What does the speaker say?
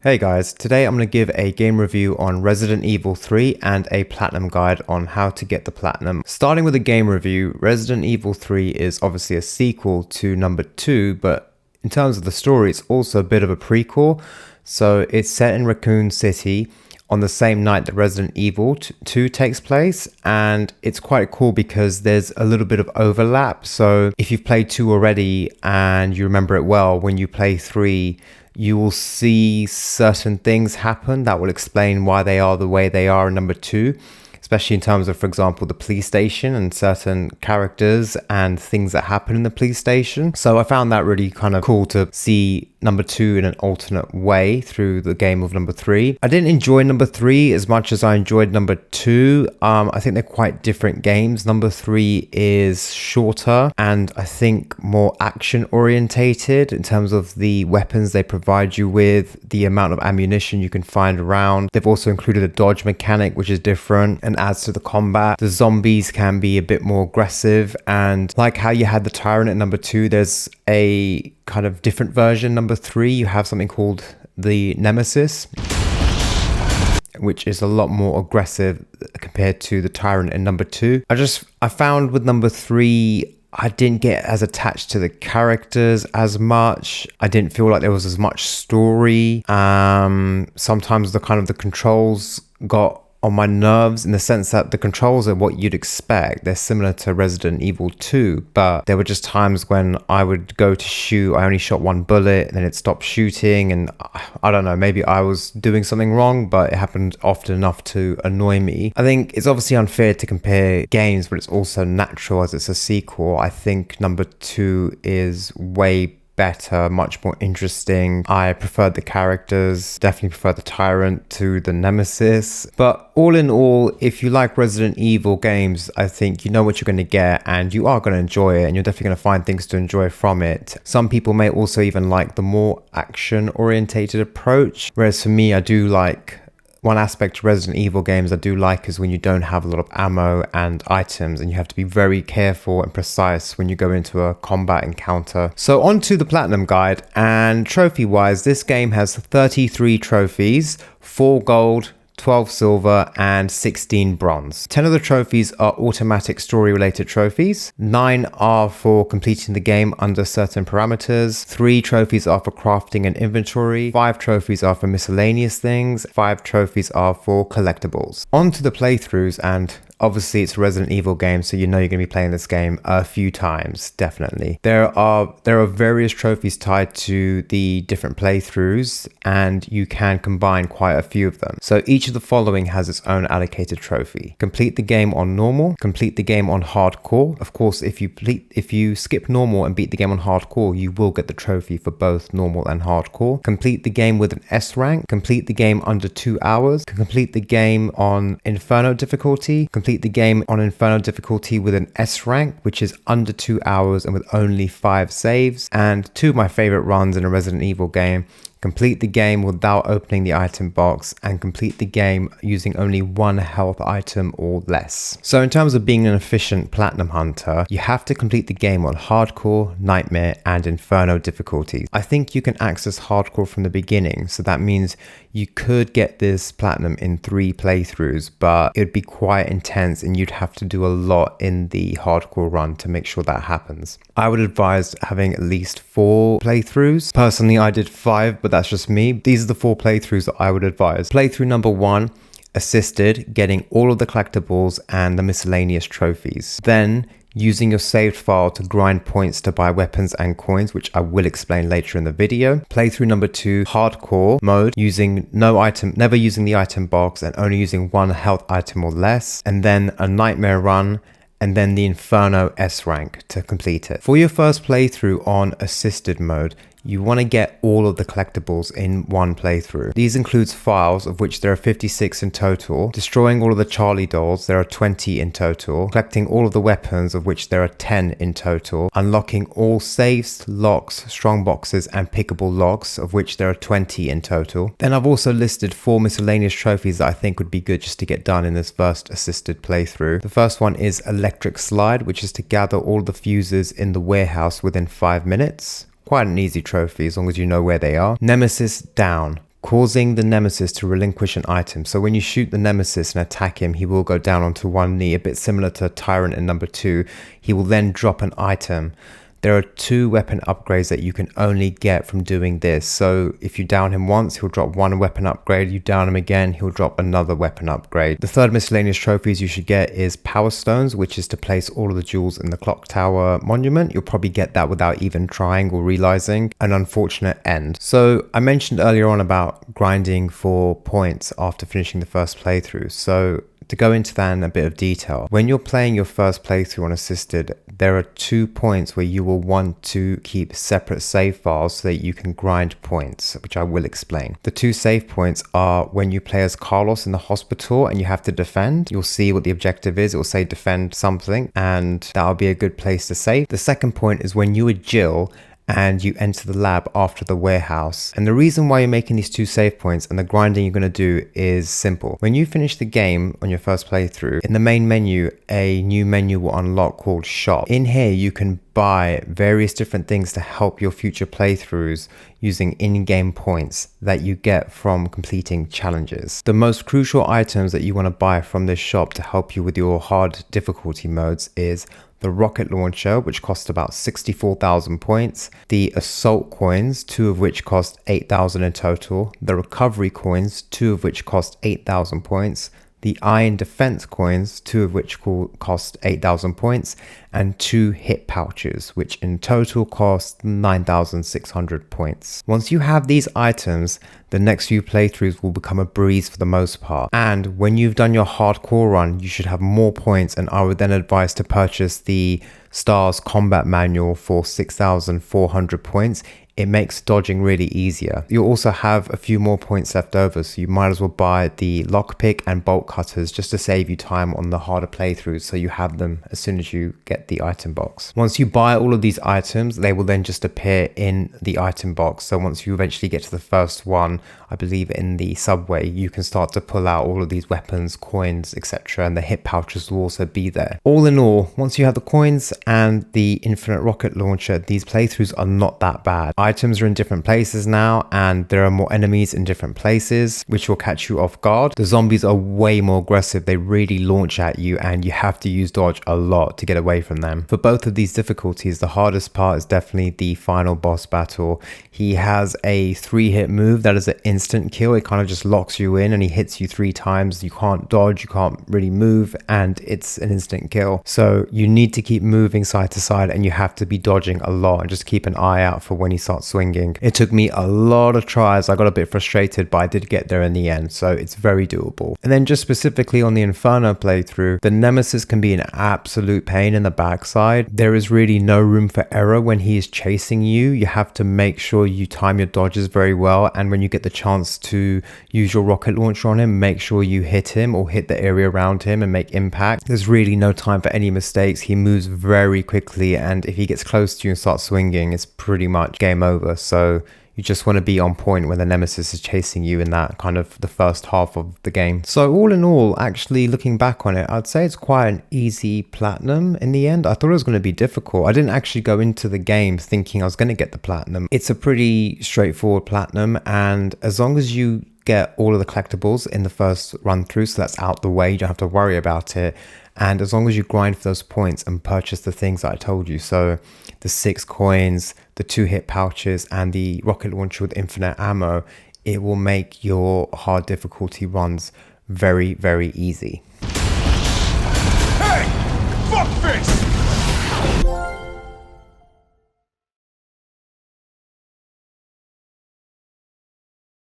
Hey guys, today I'm going to give a game review on Resident Evil 3 and a platinum guide on how to get the platinum. Starting with a game review, Resident Evil 3 is obviously a sequel to number 2, but in terms of the story, it's also a bit of a prequel. So it's set in Raccoon City on the same night that Resident Evil 2 takes place, and it's quite cool because there's a little bit of overlap. So if you've played 2 already and you remember it well, when you play 3, you will see certain things happen that will explain why they are the way they are in number 2, especially in terms of, for example, the police station and certain characters and things that happen in the police station. So I found that really kind of cool to see number 2 in an alternate way through the game of number 3. I didn't enjoy number 3 as much as I enjoyed number 2. I think they're quite different games. Number 3 is shorter and I think more action orientated in terms of the weapons they provide you with, the amount of ammunition you can find around. They've also included a dodge mechanic, which is different and adds to the combat. The zombies can be a bit more aggressive, and like how you had the Tyrant in number 2, there's a kind of different version. Number 3, you have something called the Nemesis, which is a lot more aggressive compared to the Tyrant in number 2. I found with number 3, I didn't get as attached to the characters as much. I didn't feel like there was as much story. Sometimes the controls got on my nerves, in the sense that the controls are what you'd expect. They're similar to Resident Evil 2, but there were just times when I would go to shoot, I only shot one bullet, and then it stopped shooting, and I don't know, maybe I was doing something wrong, but it happened often enough to annoy me. I think it's obviously unfair to compare games, but it's also natural as it's a sequel. I think number 2 is way better, much more interesting. I preferred the characters, definitely prefer the Tyrant to the Nemesis. But all in all, if you like Resident Evil games, I think you know what you're going to get and you are going to enjoy it, and you're definitely going to find things to enjoy from it. Some people may also even like the more action orientated approach, whereas for me, I do like one aspect of Resident Evil games I do like is when you don't have a lot of ammo and items, and you have to be very careful and precise when you go into a combat encounter. So on to the Platinum Guide, and trophy wise, this game has 33 trophies, 4 gold, 12 silver and 16 bronze. 10 of the trophies are automatic story related trophies. 9 are for completing the game under certain parameters. 3 trophies are for crafting and inventory. 5 trophies are for miscellaneous things. 5 trophies are for collectibles. On to the playthroughs, and obviously it's a Resident Evil game, so you know you're going to be playing this game a few times, definitely. There are various trophies tied to the different playthroughs, and you can combine quite a few of them. So each of the following has its own allocated trophy. Complete the game on normal, complete the game on hardcore. Of course, if you skip normal and beat the game on hardcore, you will get the trophy for both normal and hardcore. Complete the game with an S rank, complete the game under 2 hours, complete the game on Inferno difficulty, complete the game on Inferno difficulty with an S rank, which is under 2 hours and with only 5 saves. And 2 of my favorite runs in a Resident Evil game: complete the game without opening the item box, and complete the game using only 1 health item or less. So in terms of being an efficient platinum hunter, you have to complete the game on hardcore, nightmare and Inferno difficulties. I think you can access hardcore from the beginning, so that means you could get this platinum in 3 playthroughs, but it would be quite intense and you'd have to do a lot in the hardcore run to make sure that happens. I would advise having at least 4 playthroughs. Personally, I did 5, but that's just me. These are the 4 playthroughs that I would advise. Playthrough number 1, assisted, getting all of the collectibles and the miscellaneous trophies. Then using your saved file to grind points to buy weapons and coins, which I will explain later in the video. Playthrough number 2, hardcore mode, using never using the item box and only using 1 health item or less. And then a nightmare run, and then the Inferno S rank to complete it. For your first playthrough on assisted mode, you want to get all of the collectibles in one playthrough. These includes files, of which there are 56 in total, destroying all of the Charlie dolls, there are 20 in total, collecting all of the weapons, of which there are 10 in total, unlocking all safes, locks, strong boxes and pickable locks, of which there are 20 in total. Then I've also listed 4 miscellaneous trophies that I think would be good just to get done in this first assisted playthrough. The first one is Electric Slide, which is to gather all the fuses in the warehouse within 5 minutes. Quite an easy trophy as long as you know where they are. Nemesis Down. causing the nemesis to relinquish an item. So when you shoot the nemesis and attack him, he will go down onto one knee, a bit similar to Tyrant in number 2. He will then drop an item. There are 2 weapon upgrades that you can only get from doing this. So if you down him once, he'll drop 1 weapon upgrade. You down him again, he'll drop another weapon upgrade. The third miscellaneous trophies you should get is Power Stones, which is to place all of the jewels in the Clock Tower monument. You'll probably get that without even trying or realizing. An unfortunate end. So I mentioned earlier on about grinding for points after finishing the first playthrough. So to go into that in a bit of detail, when you're playing your first playthrough on assisted, there are 2 points where you will want to keep separate save files so that you can grind points, which I will explain. The 2 save points are when you play as Carlos in the hospital and you have to defend. You'll see what the objective is. It will say defend something, and that'll be a good place to save. The second point is when you are Jill and you enter the lab after the warehouse. And the reason why you're making these 2 save points and the grinding you're going to do is simple. When you finish the game on your first playthrough, in the main menu, a new menu will unlock called Shop. In here, you can buy various different things to help your future playthroughs using in-game points that you get from completing challenges. The most crucial items that you want to buy from this shop to help you with your hard difficulty modes is the rocket launcher, which costs about 64,000 points, the assault coins, 2 of which cost 8,000 in total, the recovery coins, 2 of which cost 8,000 points, the iron defense coins, 2 of which cost 8,000 points, and 2 hit pouches, which in total cost 9,600 points. Once you have these items, the next few playthroughs will become a breeze for the most part. And when you've done your hardcore run, you should have more points, and I would then advise to purchase the Stars Combat Manual for 6,400 points. It makes dodging really easier. You'll also have a few more points left over, so you might as well buy the lockpick and bolt cutters just to save you time on the harder playthroughs, so you have them as soon as you get the item box. Once you buy all of these items, they will then just appear in the item box. So once you eventually get to the first one, I believe in the subway, you can start to pull out all of these weapons, coins, etc. And the hit pouches will also be there. All in all, once you have the coins and the infinite rocket launcher, these playthroughs are not that bad. Items are in different places now, and there are more enemies in different places, which will catch you off guard. The zombies are way more aggressive. They really launch at you, and you have to use dodge a lot to get away from them. For both of these difficulties, the hardest part is definitely the final boss battle. He has a 3-hit move that is an instant kill. It kind of just locks you in and he hits you 3 times. You can't dodge, you can't really move, and it's an instant kill. So you need to keep moving side to side, and you have to be dodging a lot and just keep an eye out for when he starts swinging. It took me a lot of tries. I got a bit frustrated, but I did get there in the end, so it's very doable. And then just specifically on the Inferno playthrough, the nemesis can be an absolute pain in the backside. There is really no room for error when he is chasing you. You have to make sure you time your dodges very well, and when you get the chance to use your rocket launcher on him, make sure you hit him or hit the area around him and make impact. There's really no time for any mistakes. He moves very quickly, and if he gets close to you and starts swinging, it's pretty much game over. So you just want to be on point when the nemesis is chasing you in that kind of the first half of the game. So all in all, actually looking back on it, I'd say it's quite an easy platinum in the end. I thought it was going to be difficult. I didn't actually go into the game thinking I was going to get the platinum. It's a pretty straightforward platinum, and as long as you get all of the collectibles in the first run through, so that's out the way, you don't have to worry about it. And as long as you grind for those points and purchase the things that I told you, so the 6 coins, the 2 hit pouches, and the rocket launcher with infinite ammo, it will make your hard difficulty runs very, very easy. Hey! Fuckface!